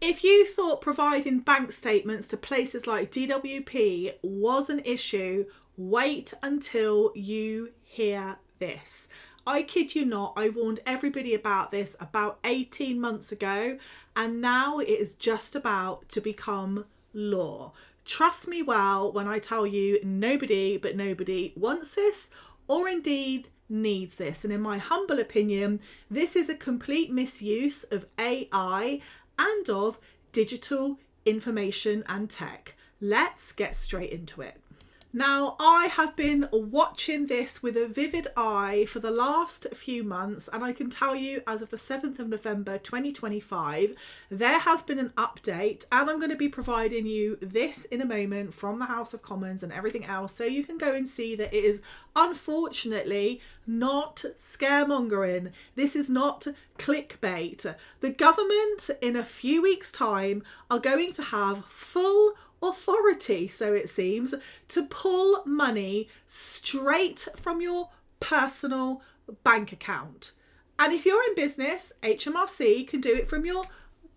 If you thought providing bank statements to places like DWP was an issue, wait until you hear this. I kid you not, I warned everybody about this about 18 months ago, and now it is just about to become law. Trust me well when I tell you nobody but nobody wants this, or indeed needs this. And in my humble opinion, this is a complete misuse of AI and of digital information and tech. Let's get straight into it. Now, I have been watching this with a vivid eye for the last few months, and I can tell you as of the 7th of November 2025, there has been an update, and I'm going to be providing you this in a moment from the House of Commons and everything else, so you can go and see that it is unfortunately not scaremongering. This is not clickbait. The government in a few weeks' time are going to have full authority, so it seems, to pull money straight from your personal bank account. And if you're in business, HMRC can do it from your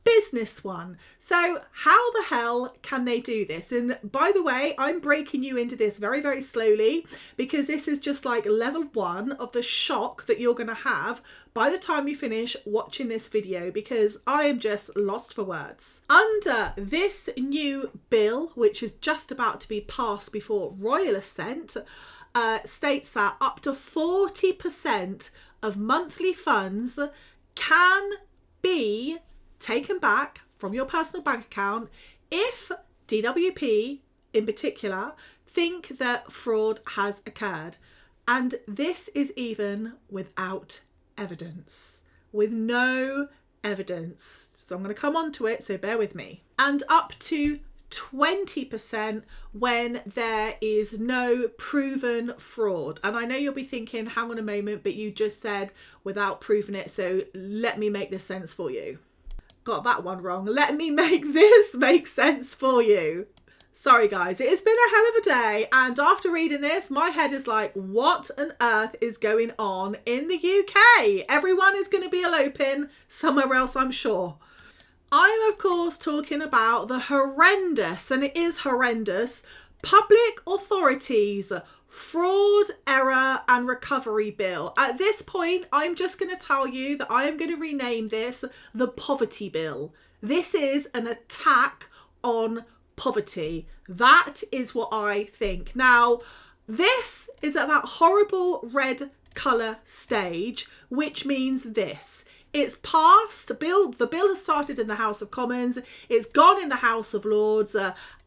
business one. So how the hell can they do this? And by the way, I'm breaking you into this very, very slowly, because this is just like level 1 of the shock that you're going to have by the time you finish watching this video, because I am just lost for words. Under this new bill, which is just about to be passed before royal assent, states that up to 40% of monthly funds can be taken back from your personal bank account if DWP in particular think that fraud has occurred. And this is even without evidence, with no evidence. So I'm going to come on to it, so bear with me. And up to 20% when there is no proven fraud. And I know you'll be thinking, hang on a moment, but you just said without proving it, so let me make this sense for you. Got that one wrong. Let me make this make sense for you. Sorry guys, it's been a hell of a day, and after reading this, my head is like, what on earth is going on in the UK? Everyone is going to be eloping somewhere else, I'm sure. I'm of course talking about the horrendous, and it is horrendous, Public Authorities Fraud, Error and Recovery Bill. At this point, I'm just going to tell you that I am going to rename this the Poverty Bill. This is an attack on poverty. That is what I think. Now, this is at that horrible red colour stage, which means this. It's passed, the bill has started in the House of Commons, it's gone in the House of Lords,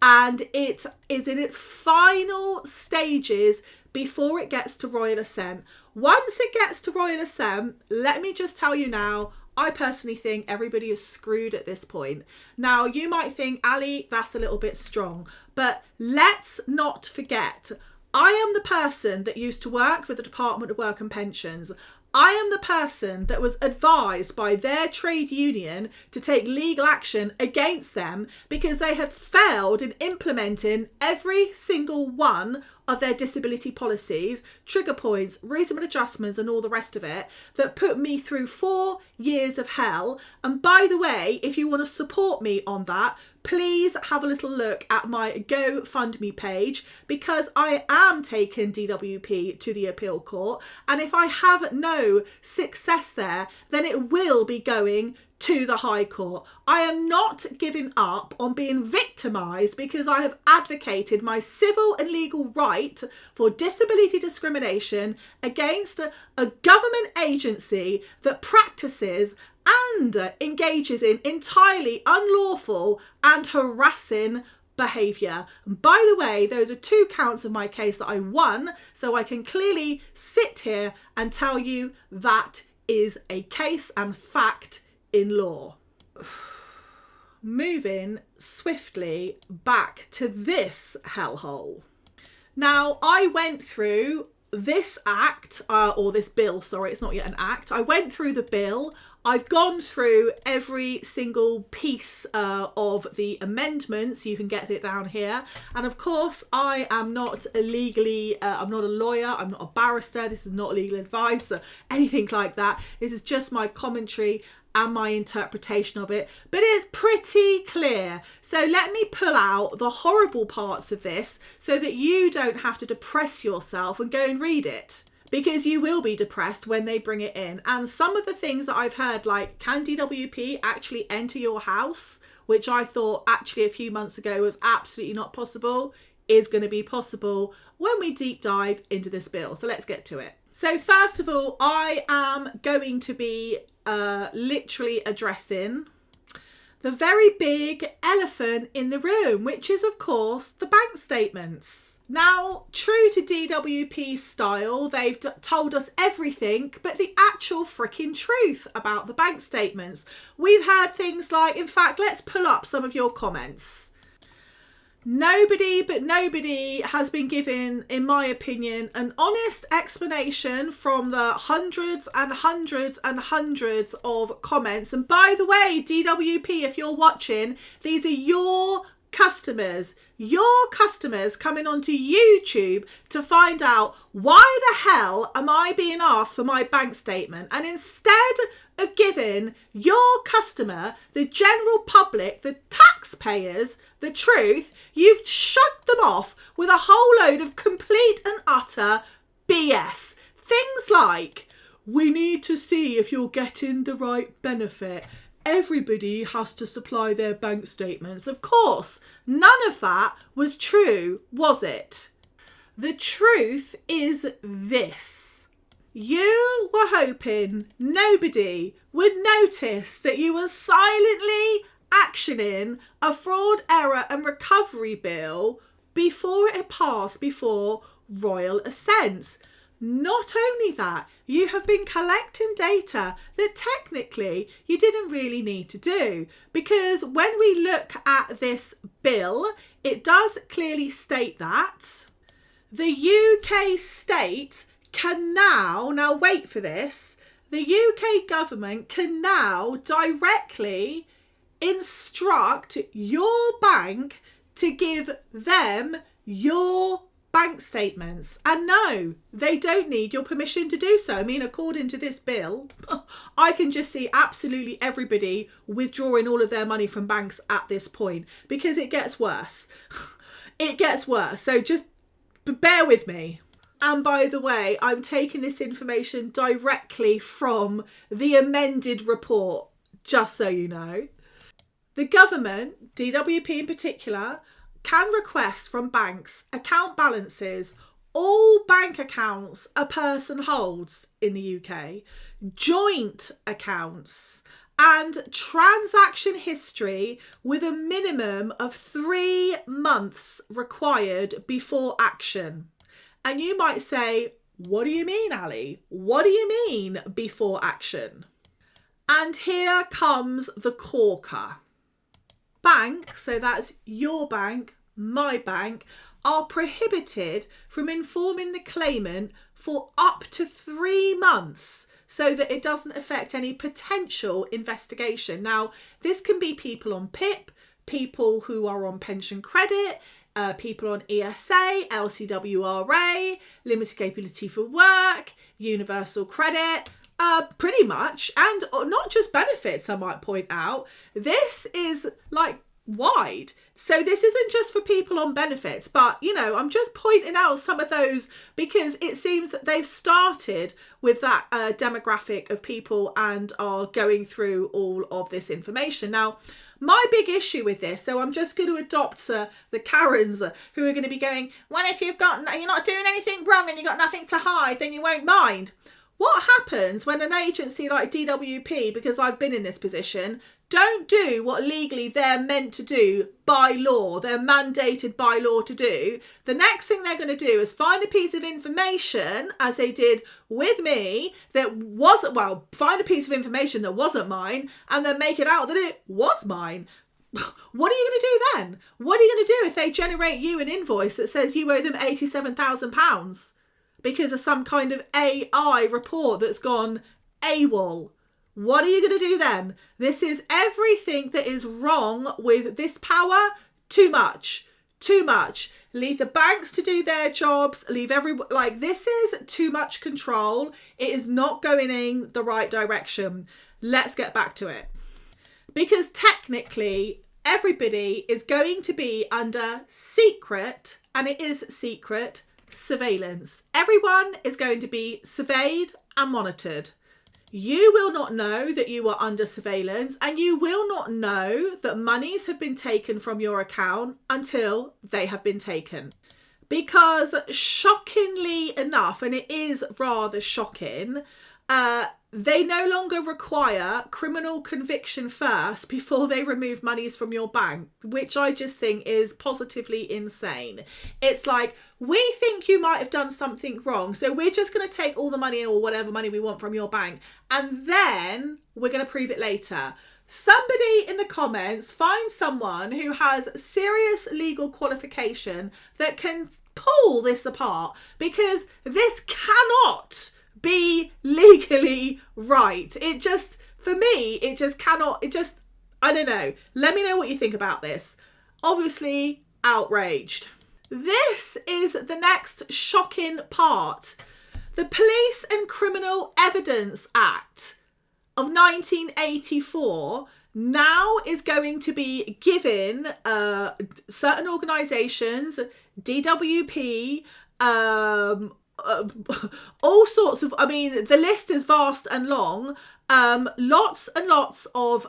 and it is in its final stages before it gets to royal assent. Once it gets to royal assent, let me just tell you now, I personally think everybody is screwed at this point. Now, you might think, Ali, that's a little bit strong, but let's not forget, I am the person that used to work for the Department of Work and Pensions. I am the person that was advised by their trade union to take legal action against them because they had failed in implementing every single one of their disability policies, trigger points, reasonable adjustments and all the rest of it, that put me through 4 years of hell. And by the way, if you want to support me on that, please have a little look at my GoFundMe page, because I am taking DWP to the appeal court, and if I have no success there, then it will be going to the High Court. I am not giving up on being victimised, because I have advocated my civil and legal right for disability discrimination against a government agency that practices and engages in entirely unlawful and harassing behaviour. By the way, those are 2 counts of my case that I won, so I can clearly sit here and tell you that is a case and fact in law. Moving swiftly back to this hellhole. Now, I went through this act, or this bill, sorry, it's not yet an act. I went through the bill. I've gone through every single piece of the amendments. You can get it down here. And of course, I am not legally, I'm not a lawyer, I'm not a barrister. This is not legal advice or anything like that. This is just my commentary and my interpretation of it, but it's pretty clear. So let me pull out the horrible parts of this so that you don't have to depress yourself and go and read it, because you will be depressed when they bring it in. And some of the things that I've heard, like, can DWP actually enter your house, which I thought actually a few months ago was absolutely not possible, is going to be possible when we deep dive into this bill. So let's get to it. So first of all, I am going to be literally addressing the very big elephant in the room, which is, of course, the bank statements. Now, true to DWP style, they've told us everything but the actual freaking truth about the bank statements. We've had things like, in fact, let's pull up some of your comments. Nobody has been given, in my opinion, an honest explanation from the hundreds and hundreds and hundreds of comments. And by the way, DWP, if you're watching, these are your customers coming onto YouTube to find out why the hell am I being asked for my bank statement. And instead of giving your customer, the general public, the taxpayers, the truth, you've shut them off with a whole load of complete and utter BS. Things like, we need to see if you're getting the right benefit. Everybody has to supply their bank statements. Of course, none of that was true, was it? The truth is this. You were hoping nobody would notice that you were silently actioning a fraud, error and recovery bill before it passed before royal assent. Not only that, you have been collecting data that technically you didn't really need to do, because when we look at this bill, it does clearly state that the UK state can now wait for this, the UK government can now directly instruct your bank to give them your bank statements. And no, they don't need your permission to do so. I mean, according to this bill, I can just see absolutely everybody withdrawing all of their money from banks at this point, because it gets worse. It gets worse. So just bear with me. And by the way, I'm taking this information directly from the amended report, just so you know. The government, DWP in particular, can request from banks account balances, all bank accounts a person holds in the UK, joint accounts, and transaction history with a minimum of 3 months required before action. And you might say, what do you mean, Ali? What do you mean before action? And here comes the corker. Bank, so that's your bank, my bank, are prohibited from informing the claimant for up to 3 months so that it doesn't affect any potential investigation. Now, this can be people on PIP, people who are on pension credit, people on ESA, LCWRA, limited capability for work, universal credit, pretty much. And not just benefits, I might point out. This is like wide. So this isn't just for people on benefits, but, you know, I'm just pointing out some of those because it seems that they've started with that demographic of people and are going through all of this information. Now, my big issue with this, so I'm just going to adopt the Karens who are going to be going, well, if you're not doing anything wrong and you've got nothing to hide, then you won't mind. What happens when an agency like DWP, because I've been in this position, don't do what legally they're meant to do by law, they're mandated by law to do? The next thing they're going to do is find a piece of information, as they did with me, that wasn't, well, find a piece of information that wasn't mine and then make it out that it was mine. What are you going to do then? What are you going to do if they generate you an invoice that says you owe them £87,000 because of some kind of AI report that's gone AWOL? What are you going to do then? This is everything that is wrong with this power. Too much. Too much. Leave the banks to do their jobs. Leave everyone, like, this is too much control. It is not going in the right direction. let's get back to it. Because technically, everybody is going to be under secret, and it is secret, surveillance. Everyone is going to be surveyed and monitored. You will not know that you are under surveillance, and you will not know that monies have been taken from your account until they have been taken. Because shockingly enough, and it is rather shocking, they no longer require criminal conviction first before they remove monies from your bank, which I just think is positively insane. It's like, we think you might have done something wrong, so we're just going to take all the money or whatever money we want from your bank, and then we're going to prove it later. Somebody in the comments find someone who has serious legal qualification that can pull this apart, because this cannot be legally right. It just, for me, it just cannot, I don't know. Let me know what you think about this. Obviously, outraged. This is the next shocking part. The Police and Criminal Evidence Act of 1984 now is going to be given certain organisations, DWP, all sorts of, I mean, the list is vast and long, lots and lots of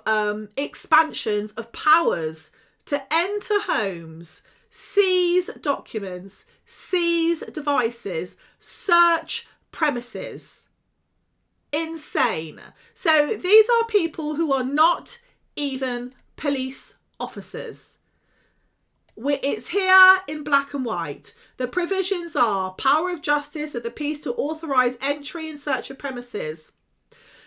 expansions of powers to enter homes, seize documents, seize devices, search premises. Insane. So these are people who are not even police officers. It's here in black and white. The provisions are power of justice of the peace to authorise entry and search of premises,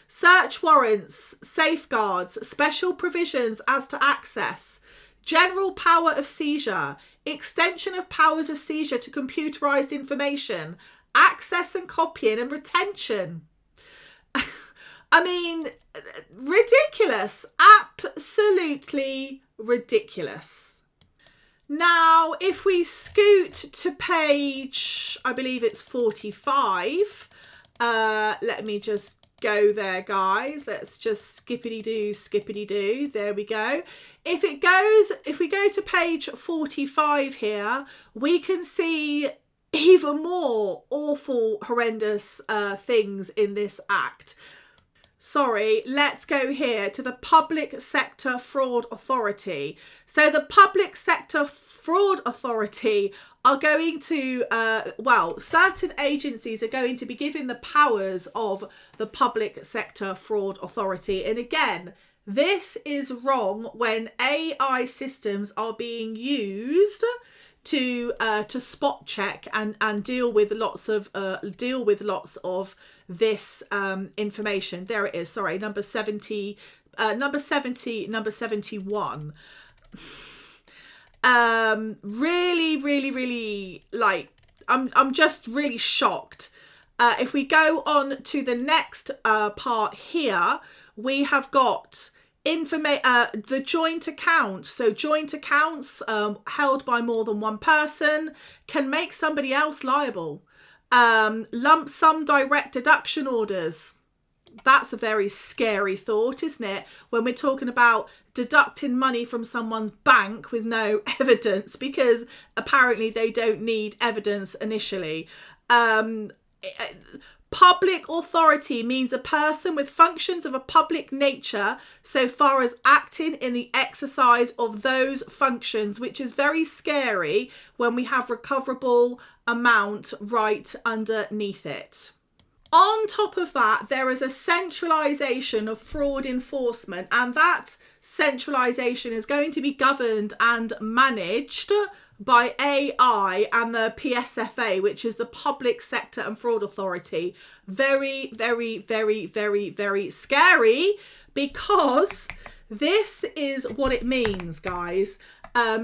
search warrants, safeguards, special provisions as to access, general power of seizure, extension of powers of seizure to computerised information, access and copying and retention. I mean, ridiculous. Absolutely ridiculous. Now, if we scoot to page, I believe it's 45. Let me just go there, guys. Let's just skippity-doo. There we go. If we go to page 45 here, we can see even more awful, horrendous things in this act. Sorry, let's go here to the Public Sector Fraud Authority. So the Public Sector Fraud Authority are going to, certain agencies are going to be given the powers of the Public Sector Fraud Authority. And again, this is wrong when AI systems are being used to spot check and deal with lots of this information. There it is. Sorry, number 71. Really, like, I'm just really shocked. If we go on to the next part here, we have got the joint account. So joint accounts held by more than one person can make somebody else liable. Lump sum direct deduction orders. That's a very scary thought, isn't it? When we're talking about deducting money from someone's bank with no evidence, because apparently they don't need evidence initially. Public authority means a person with functions of a public nature so far as acting in the exercise of those functions, which is very scary when we have recoverable amount right underneath it. On top of that, there is a centralisation of fraud enforcement, and that centralisation is going to be governed and managed by AI and the PSFA, which is the Public Sector and Fraud Authority. Very, very, very, very, very scary, because this is what it means, guys.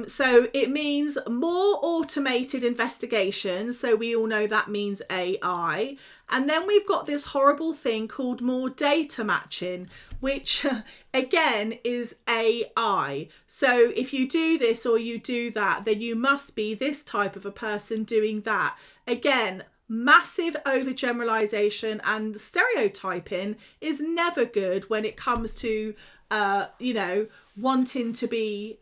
So it means more automated investigations. So we all know that means AI. And then we've got this horrible thing called more data matching, which again is AI. So if you do this or you do that, then you must be this type of a person doing that. Again, massive overgeneralization and stereotyping is never good when it comes to, wanting to be,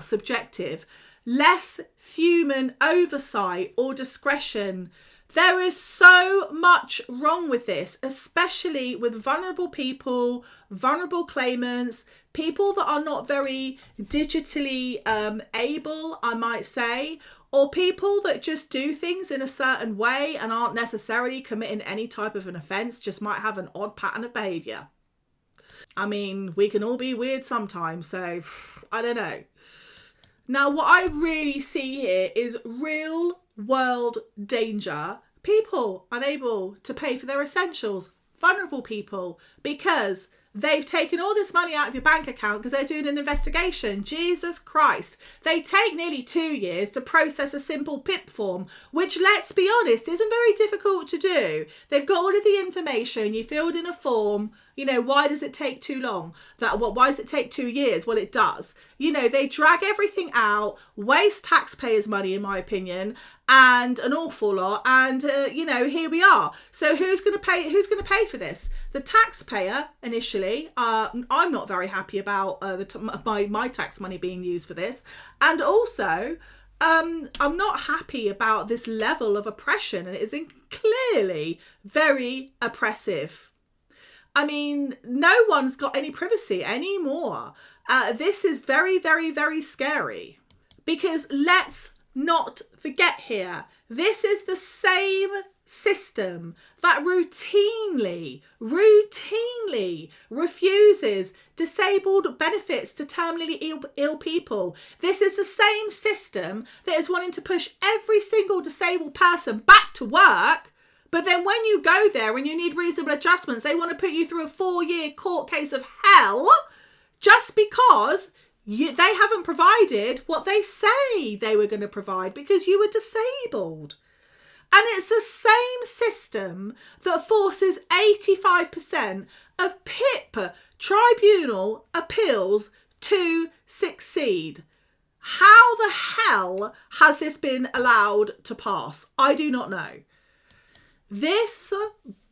subjective. Less human oversight or discretion. There is so much wrong with this, especially with vulnerable people, vulnerable claimants, people that are not very digitally able, I might say, or people that just do things in a certain way and aren't necessarily committing any type of an offence, just might have an odd pattern of behaviour. I mean, we can all be weird sometimes, so I don't know. Now, what I really see here is real world danger. People unable to pay for their essentials. Vulnerable people, because they've taken all this money out of your bank account because they're doing an investigation. Jesus Christ. They take nearly 2 years to process a simple PIP form, which, let's be honest, isn't very difficult to do. They've got all of the information. You filled in a form. Why does it take too long? Why does it take 2 years? Well, it does. They drag everything out, waste taxpayers' money, in my opinion, and an awful lot. And, here we are. So who's going to pay? Who's going to pay for this? The taxpayer initially. I'm not very happy about my tax money being used for this. And also, I'm not happy about this level of oppression. And it is clearly very oppressive. I mean, no one's got any privacy anymore. This is very, very, very scary. Because let's not forget here, this is the same system that routinely refuses disabled benefits to terminally ill people. This is the same system that is wanting to push every single disabled person back to work. But then when you go there and you need reasonable adjustments, they want to put you through a 4-year court case of hell just because they haven't provided what they say they were going to provide because you were disabled. And it's the same system that forces 85% of PIP tribunal appeals to succeed. How the hell has this been allowed to pass? I do not know. This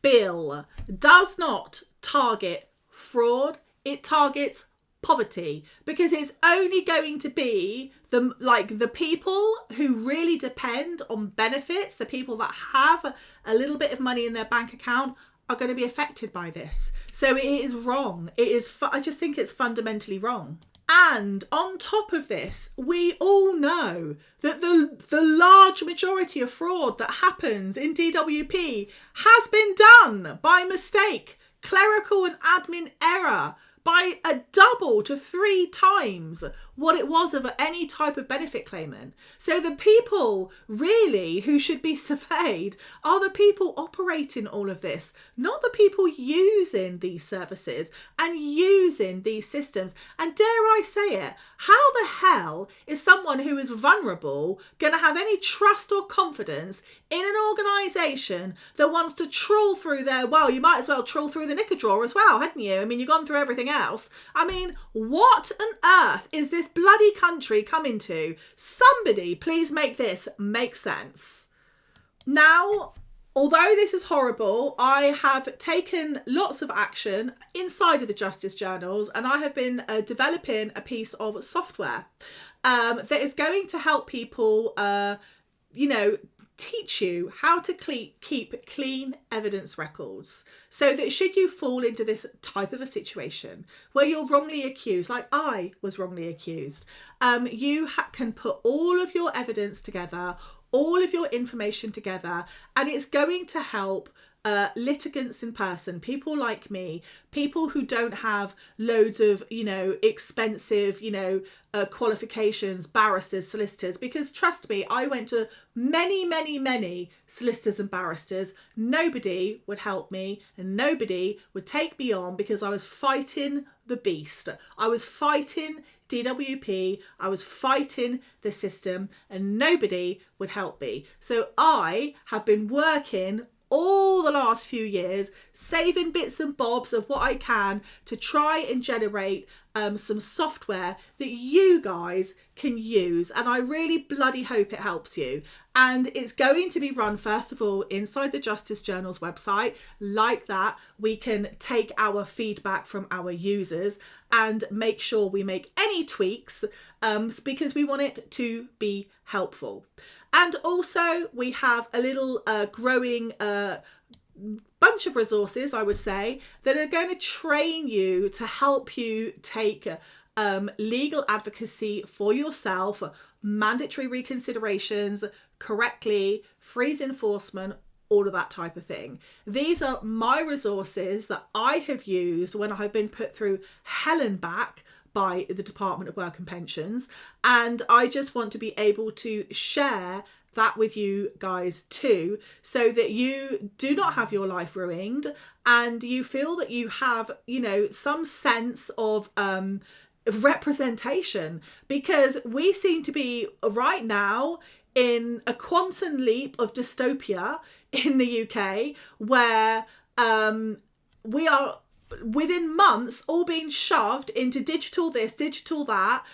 bill does not target fraud, it targets poverty, because it's only going to be the people who really depend on benefits, the people that have a little bit of money in their bank account are going to be affected by this. So it is wrong. I just think it's fundamentally wrong. And on top of this, we all know that the large majority of fraud that happens in DWP has been done by mistake, clerical and admin error, by a double to 3 times what it was of any type of benefit claimant. So the people really who should be surveyed are the people operating all of this, not the people using these services and using these systems. And dare I say it, how the hell is someone who is vulnerable going to have any trust or confidence in an organisation that wants to trawl through you might as well trawl through the knicker drawer as well, hadn't you? I mean, you've gone through everything else. I mean, what on earth is this bloody country coming to? Somebody please make this make sense. Now, although this is horrible, I have taken lots of action inside of the Justice Journals, and I have been developing a piece of software that is going to help people, teach you how to keep clean evidence records, so that should you fall into this type of a situation where you're wrongly accused, like I was wrongly accused, you can put all of your evidence together, all of your information together, and it's going to help litigants in person, people like me, people who don't have loads of, expensive, qualifications, barristers, solicitors, because trust me, I went to many solicitors and barristers. Nobody would help me and nobody would take me on because I was fighting the beast. I was fighting DWP, I was fighting the system, and nobody would help me. So I have been working all the last few years, saving bits and bobs of what I can to try and generate some software that you guys can use, and I really bloody hope it helps you. And it's going to be run, first of all, inside the Justice Journal's website. Like that, we can take our feedback from our users and make sure we make any tweaks, because we want it to be helpful. And also we have a little growing bunch of resources, I would say, that are going to train you to help you take legal advocacy for yourself, mandatory reconsiderations correctly, freeze enforcement, all of that type of thing. These are my resources that I have used when I have been put through hell and back by the Department of Work and Pensions, and I just want to be able to share that with you guys too, so that you do not have your life ruined and you feel that you have, you know, some sense of representation, because we seem to be right now in a quantum leap of dystopia in the UK, where we are within months all being shoved into digital this, digital that,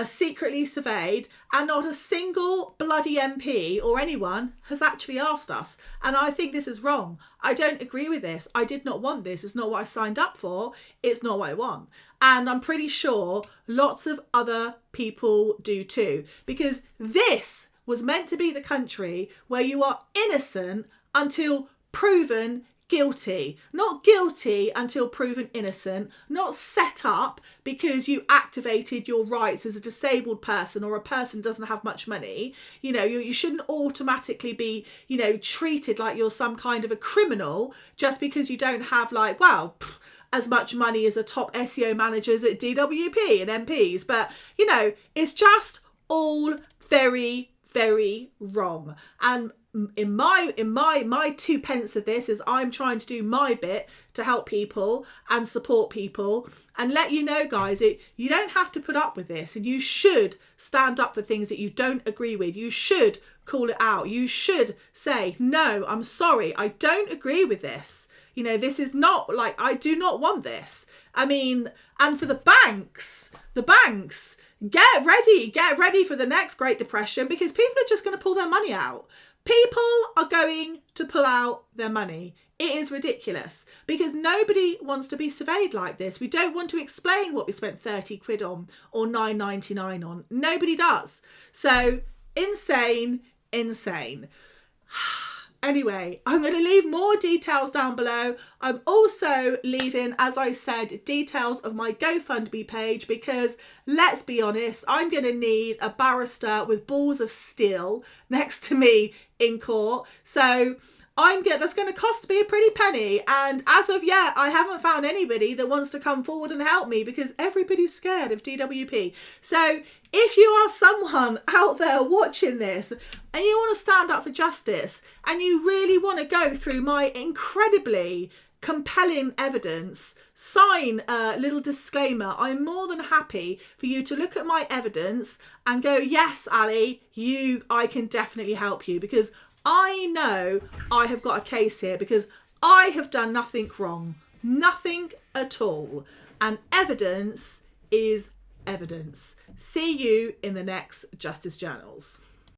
secretly surveyed, and not a single bloody MP or anyone has actually asked us. And I think this is wrong. I don't agree with this. I did not want this. It's not what I signed up for. It's not what I want. And I'm pretty sure lots of other people do too, because this was meant to be the country where you are innocent until proven guilty, not guilty until proven innocent, not set up because you activated your rights as a disabled person or a person who doesn't have much money. You know, you shouldn't automatically be, you know, treated like you're some kind of a criminal just because you don't have, like, well, as much money as the top SEO managers at DWP and MPs. But, you know, it's just all very, very wrong. And in my 2 pence of this is I'm trying to do my bit to help people and support people and let you know, guys, you don't have to put up with this, and you should stand up for things that you don't agree with. You should call it out. You should say, no, I'm sorry, I don't agree with this. You know, this is not, like, I do not want this. I mean, and for the banks, get ready for the next Great Depression, because people are just going to pull their money out. People are going to pull out their money. It is ridiculous, because nobody wants to be surveyed like this. We don't want to explain what we spent 30 quid on or £9.99 on. Nobody does. So insane. Anyway, I'm going to leave more details down below. I'm also leaving, as I said, details of my GoFundMe page, because let's be honest, I'm going to need a barrister with balls of steel next to me in court. So that's going to cost me a pretty penny. And as of yet, I haven't found anybody that wants to come forward and help me, because everybody's scared of DWP. So if you are someone out there watching this and you want to stand up for justice and you really want to go through my incredibly compelling evidence, sign a little disclaimer. I'm more than happy for you to look at my evidence and go, yes, Ali, I can definitely help you, because I know I have got a case here, because I have done nothing wrong, nothing at all. And evidence is evidence. See you in the next Justice Journals.